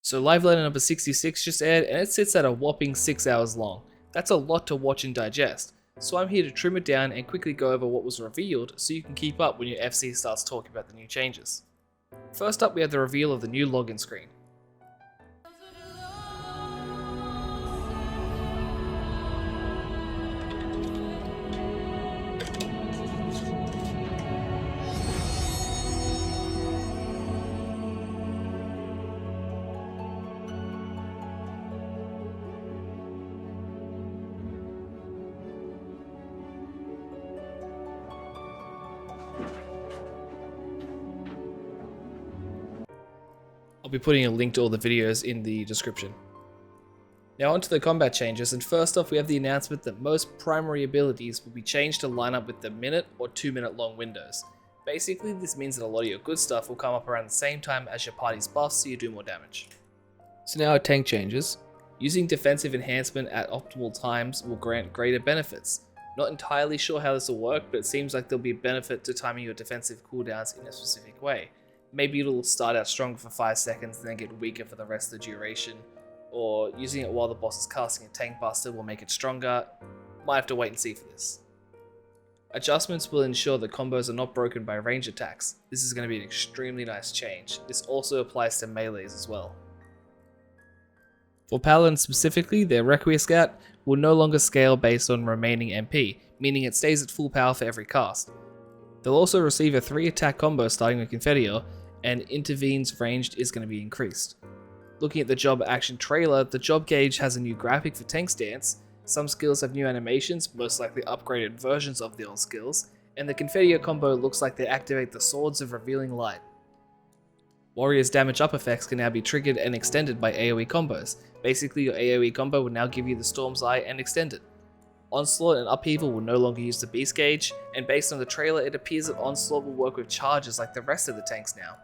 So live letter number 66 just aired and it sits at a whopping 6 hours long. That's a lot to watch and digest, so I'm here to trim it down and quickly go over what was revealed so you can keep up when your FC starts talking about the new changes. First up, we have the reveal of the new login screen. I'll be putting a link to all the videos in the description. Now onto the combat changes, and first off we have the announcement that most primary abilities will be changed to line up with the minute or 2 minute long windows. Basically this means that a lot of your good stuff will come up around the same time as your party's buffs so you do more damage. So now our tank changes. Using defensive enhancement at optimal times will grant greater benefits. Not entirely sure how this will work, but it seems like there'll be a benefit to timing your defensive cooldowns in a specific way. Maybe it'll start out stronger for 5 seconds and then get weaker for the rest of the duration, or using it while the boss is casting a tank buster will make it stronger. Might have to wait and see for this. Adjustments will ensure that combos are not broken by range attacks. This is going to be an extremely nice change. This also applies to melees as well. For Paladins specifically, their Requiescat will no longer scale based on remaining MP, meaning it stays at full power for every cast. They'll also receive a 3 attack combo starting with Confiteor, and Intervene's ranged is going to be increased. Looking at the job action trailer, the job gauge has a new graphic for tank stance, some skills have new animations, most likely upgraded versions of the old skills, and the Confiteor combo looks like they activate the Swords of Revealing Light. Warrior's damage up effects can now be triggered and extended by AoE combos. Basically your AoE combo will now give you the Storm's Eye and extend it. Onslaught and Upheaval will no longer use the Beast Gauge, and based on the trailer it appears that Onslaught will work with charges like the rest of the tanks now.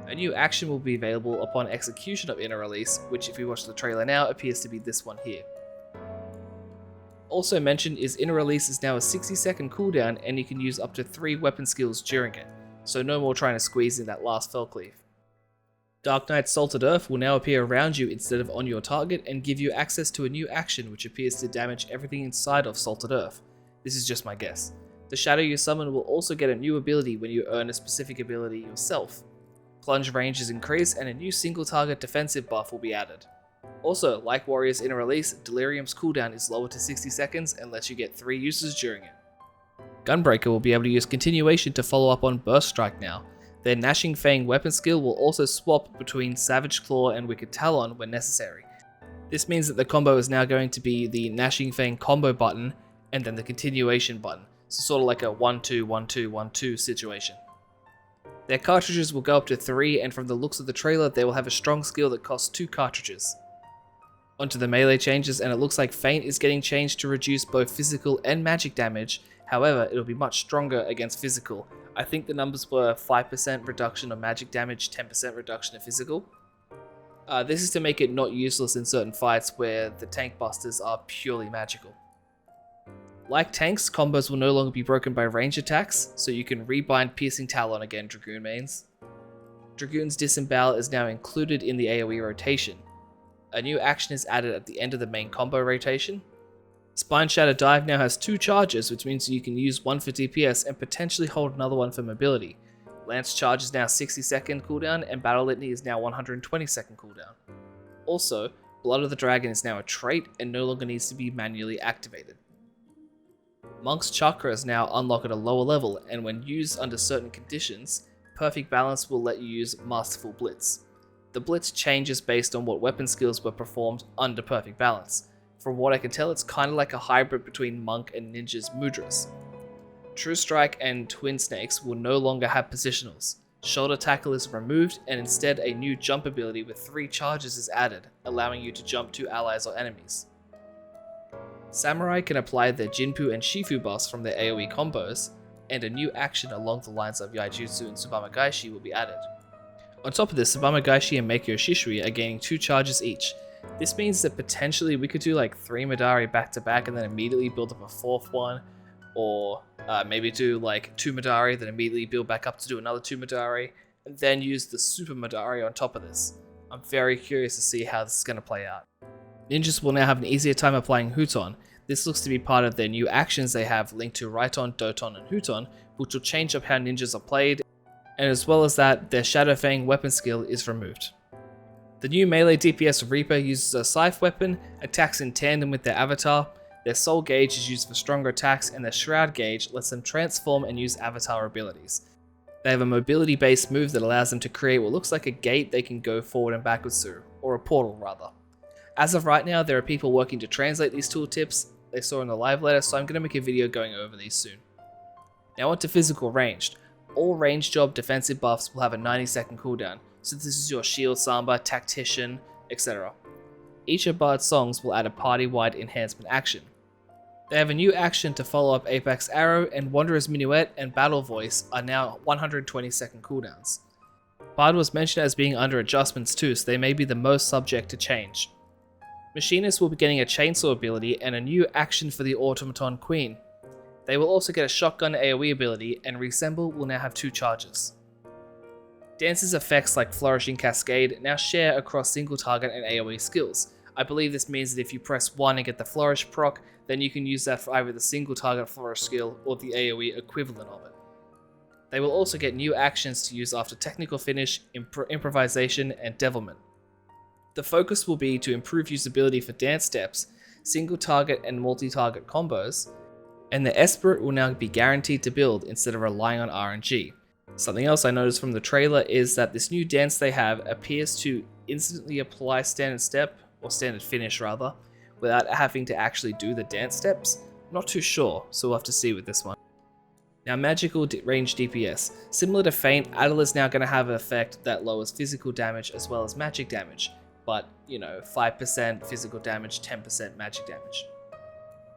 A new action will be available upon execution of Inner Release, which if we watch the trailer now appears to be this one here. Also mentioned is Inner Release is now a 60-second cooldown and you can use up to 3 weapon skills during it, so no more trying to squeeze in that last fell cleave. Dark Knight's Salted Earth will now appear around you instead of on your target and give you access to a new action which appears to damage everything inside of Salted Earth. This is just my guess. The shadow you summon will also get a new ability when you earn a specific ability yourself. Plunge range is increased and a new single target defensive buff will be added. Also, like Warrior's Inner Release, Delirium's cooldown is lowered to 60 seconds and lets you get 3 uses during it. Gunbreaker will be able to use continuation to follow up on Burst Strike now. Their Gnashing Fang weapon skill will also swap between Savage Claw and Wicked Talon when necessary. This means that the combo is now going to be the Gnashing Fang combo button and then the continuation button, so sort of like a 1-2, 1-2, 1-2 situation. Their cartridges will go up to 3, and from the looks of the trailer they will have a strong skill that costs 2 cartridges. Onto the melee changes, and it looks like Feint is getting changed to reduce both physical and magic damage, however it'll be much stronger against physical. I think the numbers were 5% reduction of magic damage, 10% reduction of physical. This is to make it not useless in certain fights where the tank busters are purely magical. Like tanks, combos will no longer be broken by range attacks, so you can rebind Piercing Talon again, Dragoon mains. Dragoon's Disembowel is now included in the AoE rotation. A new action is added at the end of the main combo rotation. Spine Shatter Dive now has 2 charges, which means you can use one for DPS and potentially hold another one for mobility. Lance Charge is now 60 second cooldown and Battle Litany is now 120 second cooldown. Also, Blood of the Dragon is now a trait and no longer needs to be manually activated. Monk's Chakra is now unlocked at a lower level, and when used under certain conditions, Perfect Balance will let you use Masterful Blitz. The Blitz changes based on what weapon skills were performed under Perfect Balance. From what I can tell, it's kind of like a hybrid between Monk and Ninja's Mudras. True Strike and Twin Snakes will no longer have positionals. Shoulder Tackle is removed, and instead a new jump ability with 3 charges is added, allowing you to jump to allies or enemies. Samurai can apply their Jinpu and Shifu buffs from their AoE combos, and a new action along the lines of Yaijutsu and Tsubama Gaishi will be added. On top of this, Tsubama Gaishi and Meikyo Shishui are gaining 2 charges each. This means that potentially we could do like 3 Madari back to back and then immediately build up a 4th one, or maybe do like 2 Madari, then immediately build back up to do another 2 Madari, and then use the Super Madari on top of this. I'm very curious to see how this is going to play out. Ninjas will now have an easier time applying Huton. This looks to be part of their new actions they have linked to Raiton, Doton, and Huton, which will change up how ninjas are played, and as well as that, their Shadow Fang weapon skill is removed. The new melee DPS Reaper uses a scythe weapon, attacks in tandem with their avatar, their soul gauge is used for stronger attacks, and their shroud gauge lets them transform and use avatar abilities. They have a mobility based move that allows them to create what looks like a gate they can go forward and backwards through, or a portal rather. As of right now, there are people working to translate these tooltips they saw in the live letter, so I'm going to make a video going over these soon. Now on to physical ranged. All ranged job defensive buffs will have a 90-second cooldown, so this is your shield samba, tactician, etc. Each of Bard's songs will add a party-wide enhancement action. They have a new action to follow up Apex Arrow, and Wanderer's Minuet and Battle Voice are now 120-second cooldowns. Bard was mentioned as being under adjustments too, so they may be the most subject to change. Machinists will be getting a chainsaw ability and a new action for the Automaton Queen. They will also get a shotgun AoE ability, and Reassemble will now have 2 charges. Dance's effects like Flourishing Cascade now share across single target and AoE skills. I believe this means that if you press 1 and get the Flourish proc, then you can use that for either the single target Flourish skill or the AoE equivalent of it. They will also get new actions to use after Technical Finish, Improvisation, and Devilment. The focus will be to improve usability for dance steps, single target and multi-target combos, and the Esperate will now be guaranteed to build instead of relying on RNG. Something else I noticed from the trailer is that this new dance they have appears to instantly apply standard step, or standard finish rather, without having to actually do the dance steps. Not too sure, so we'll have to see with this one. Now magical range DPS. Similar to Feint, Adel is now going to have an effect that lowers physical damage as well as magic damage, but 5% physical damage, 10% magic damage.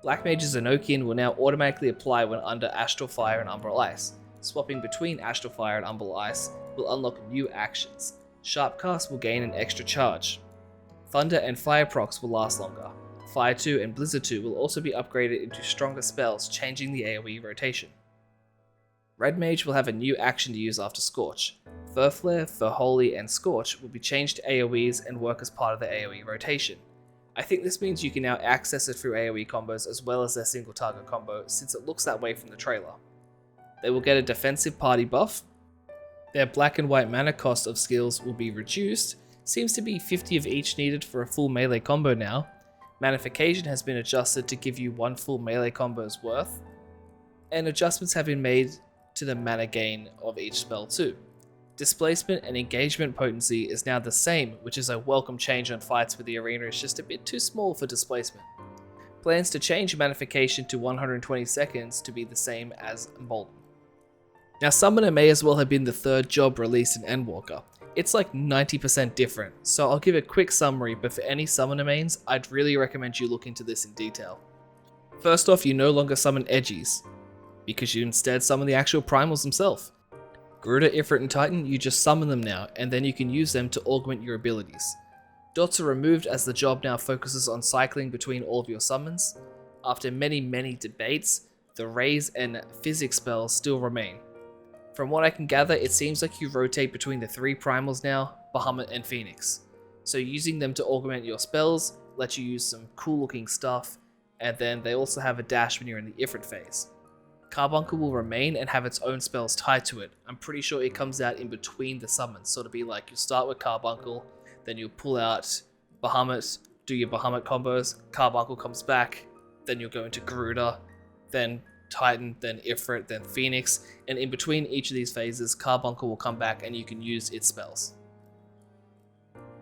Black Mage's Enochian will now automatically apply when under Astral Fire and Umbral Ice. Swapping between Astral Fire and Umbral Ice will unlock new actions. Sharpcast will gain an extra charge. Thunder and Fire procs will last longer. Fire 2 and Blizzard 2 will also be upgraded into stronger spells, changing the AoE rotation. Red Mage will have a new action to use after Scorch. Fur Flare, Fur Holy, and Scorch will be changed to AoEs and work as part of the AoE rotation. I think this means you can now access it through AoE combos as well as their single target combo, since it looks that way from the trailer. They will get a defensive party buff. Their black and white mana cost of skills will be reduced. Seems to be 50 of each needed for a full melee combo now. Manification has been adjusted to give you 1 full melee combo's worth. And adjustments have been made to the mana gain of each spell too. Displacement and engagement potency is now the same, which is a welcome change on fights where the arena is just a bit too small for displacement. Plans to change Manification to 120 seconds to be the same as Embolden. Now Summoner may as well have been the 3rd job released in Endwalker. It's like 90% different, so I'll give a quick summary, but for any Summoner mains, I'd really recommend you look into this in detail. First off, you no longer summon Edgies, because you instead summon the actual primals themselves. Garuda, Ifrit, and Titan, you just summon them now, and then you can use them to augment your abilities. Dots are removed as the job now focuses on cycling between all of your summons. After many debates, the raise and physics spells still remain. From what I can gather, it seems like you rotate between the 3 primals now, Bahamut and Phoenix. So using them to augment your spells lets you use some cool looking stuff, and then they also have a dash when you're in the Ifrit phase. Carbuncle will remain and have its own spells tied to it. I'm pretty sure it comes out in between the summons, so it'll be like you start with Carbuncle, then you'll pull out Bahamut, do your Bahamut combos, Carbuncle comes back, then you'll go into Garuda, then Titan, then Ifrit, then Phoenix, and in between each of these phases, Carbuncle will come back and you can use its spells.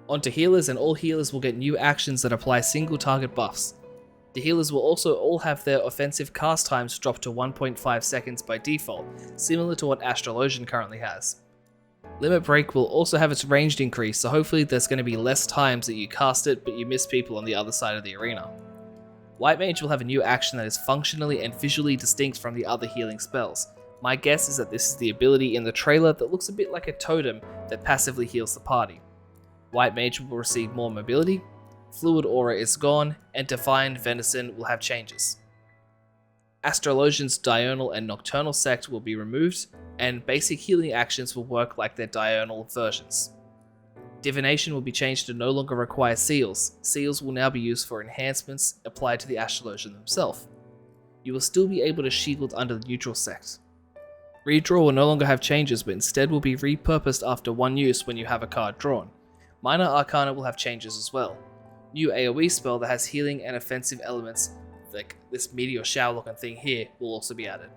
Onto healers, and all healers will get new actions that apply single target buffs. The healers will also all have their offensive cast times dropped to 1.5 seconds by default, similar to what Astrologian currently has. Limit Break will also have its ranged increase, so hopefully there's going to be less times that you cast it but you miss people on the other side of the arena. White Mage will have a new action that is functionally and visually distinct from the other healing spells. My guess is that this is the ability in the trailer that looks a bit like a totem that passively heals the party. White Mage will receive more mobility, Fluid Aura is gone, and Divine Venison will have changes. Astrologian's Diurnal and Nocturnal Sect will be removed, and basic healing actions will work like their diurnal versions. Divination will be changed to no longer require seals. Seals will now be used for enhancements applied to the astrologian themselves. You will still be able to shield under the neutral sect. Redraw will no longer have changes, but instead will be repurposed after one use when you have a card drawn. Minor Arcana will have changes as well. New AoE spell that has healing and offensive elements, like this meteor shower looking thing here, will also be added.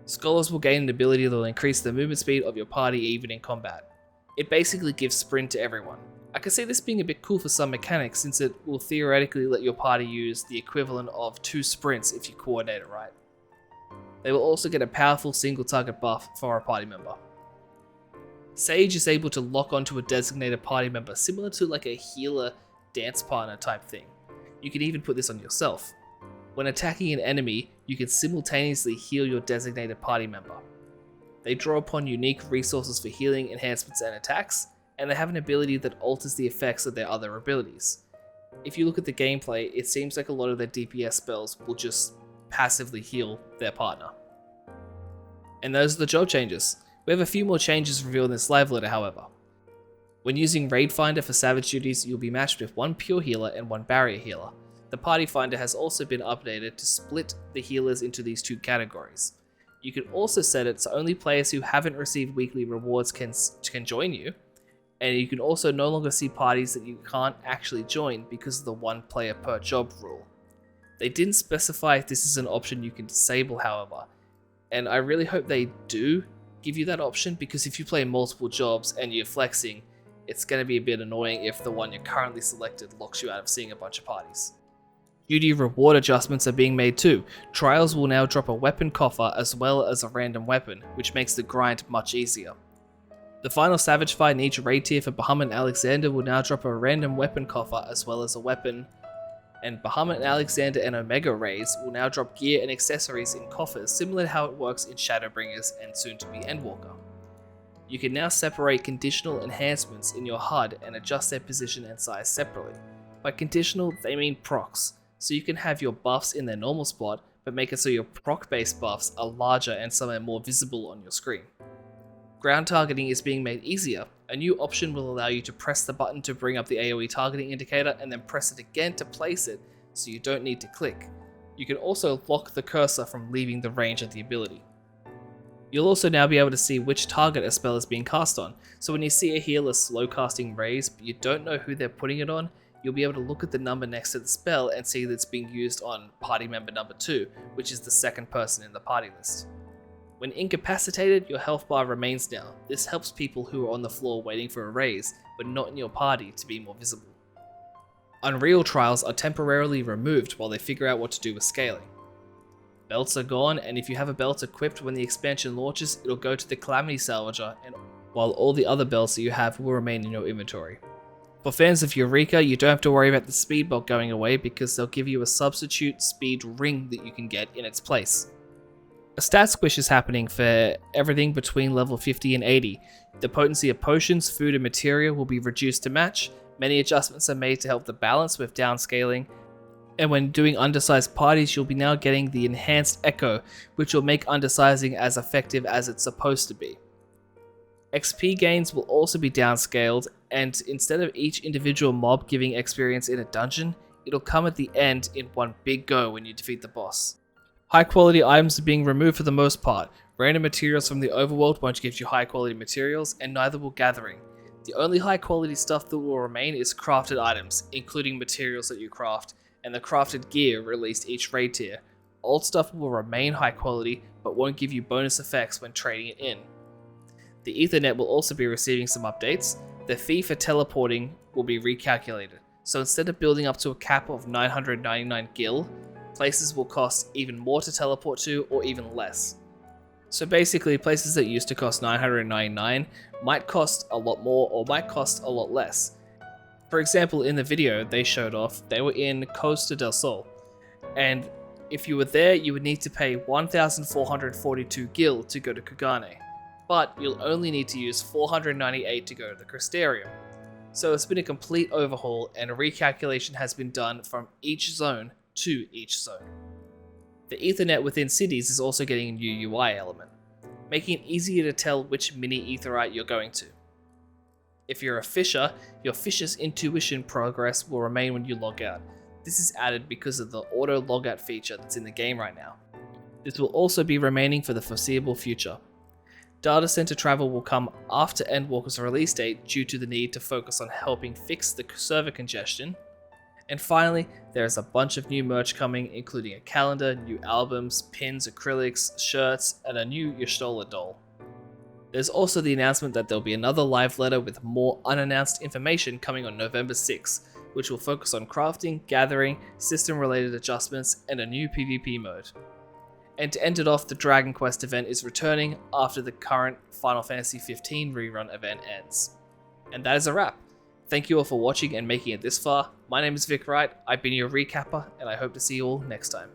Scholars will gain an ability that will increase the movement speed of your party even in combat. It basically gives sprint to everyone. I can see this being a bit cool for some mechanics since it will theoretically let your party use the equivalent of 2 sprints if you coordinate it right. They will also get a powerful single target buff for a party member. Sage is able to lock onto a designated party member similar to like a healer dance partner type thing. You can even put this on yourself. When attacking an enemy, you can simultaneously heal your designated party member. They draw upon unique resources for healing, enhancements, and attacks, and they have an ability that alters the effects of their other abilities. If you look at the gameplay, it seems like a lot of their DPS spells will just passively heal their partner. And those are the job changes. We have a few more changes revealed in this live letter, however. When using Raid Finder for Savage duties, you'll be matched with 1 Pure Healer and 1 Barrier Healer. The Party Finder has also been updated to split the healers into these 2 categories. You can also set it so only players who haven't received weekly rewards can join you, and you can also no longer see parties that you can't actually join because of the 1 player per job rule. They didn't specify if this is an option you can disable, however, and I really hope they do give you that option, because if you play multiple jobs and you're flexing, it's going to be a bit annoying if the one you're currently selected locks you out of seeing a bunch of parties. Duty reward adjustments are being made too. Trials will now drop a weapon coffer as well as a random weapon, which makes the grind much easier. The final Savage fight in each raid tier for Bahamut and Alexander will now drop a random weapon coffer as well as a weapon, and Bahamut and Alexander and Omega raids will now drop gear and accessories in coffers, similar to how it works in Shadowbringers and soon to be Endwalker. You can now separate conditional enhancements in your HUD and adjust their position and size separately. By conditional, they mean procs, so you can have your buffs in their normal spot, but make it so your proc-based buffs are larger and somewhere more visible on your screen. Ground targeting is being made easier. A new option will allow you to press the button to bring up the AoE targeting indicator and then press it again to place it, so you don't need to click. You can also lock the cursor from leaving the range of the ability. You'll also now be able to see which target a spell is being cast on, so when you see a healer slow casting raise but you don't know who they're putting it on, you'll be able to look at the number next to the spell and see that it's being used on party member number 2, which is the second person in the party list. When incapacitated, your health bar remains now. This helps people who are on the floor waiting for a raise, but not in your party, to be more visible. Unreal trials are temporarily removed while they figure out what to do with scaling. Belts are gone, and if you have a belt equipped when the expansion launches, it'll go to the Calamity Salvager, and while all the other belts that you have will remain in your inventory. For fans of Eureka, you don't have to worry about the speed belt going away because they'll give you a substitute speed ring that you can get in its place. A stat squish is happening for everything between level 50 and 80. The potency of potions, food, and material will be reduced to match. Many adjustments are made to help the balance with downscaling. And when doing undersized parties, you'll be now getting the enhanced echo, which will make undersizing as effective as it's supposed to be. XP gains will also be downscaled, and instead of each individual mob giving experience in a dungeon, it'll come at the end in one big go when you defeat the boss. High quality items are being removed for the most part. Random materials from the overworld won't give you high quality materials, and neither will gathering. The only high quality stuff that will remain is crafted items, including materials that you craft, and the crafted gear released each raid tier. Old stuff will remain high quality, but won't give you bonus effects when trading it in. The Ethernet will also be receiving some updates. The fee for teleporting will be recalculated, so instead of building up to a cap of 999 gil, places will cost even more to teleport to, or even less. So basically, places that used to cost 999 might cost a lot more or might cost a lot less. For example, in the video they showed off, they were in Costa del Sol, and if you were there, you would need to pay 1,442 gil to go to Kugane, but you'll only need to use 498 to go to the Crystarium. So it's been a complete overhaul, and a recalculation has been done from each zone to each zone. The Ethernet within cities is also getting a new UI element, making it easier to tell which mini Aetheryte you're going to. If you're a fisher, your fisher's intuition progress will remain when you log out. This is added because of the auto logout feature that's in the game right now. This will also be remaining for the foreseeable future. Data center travel will come after Endwalker's release date due to the need to focus on helping fix the server congestion. And finally, there is a bunch of new merch coming, including a calendar, new albums, pins, acrylics, shirts, and a new Y'shtola doll. There's also the announcement that there'll be another live letter with more unannounced information coming on November 6th, which will focus on crafting, gathering, system-related adjustments, and a new PvP mode. And to end it off, the Dragon Quest event is returning after the current Final Fantasy XV rerun event ends. And that is a wrap. Thank you all for watching and making it this far. My name is Vic Wright, I've been your recapper, and I hope to see you all next time.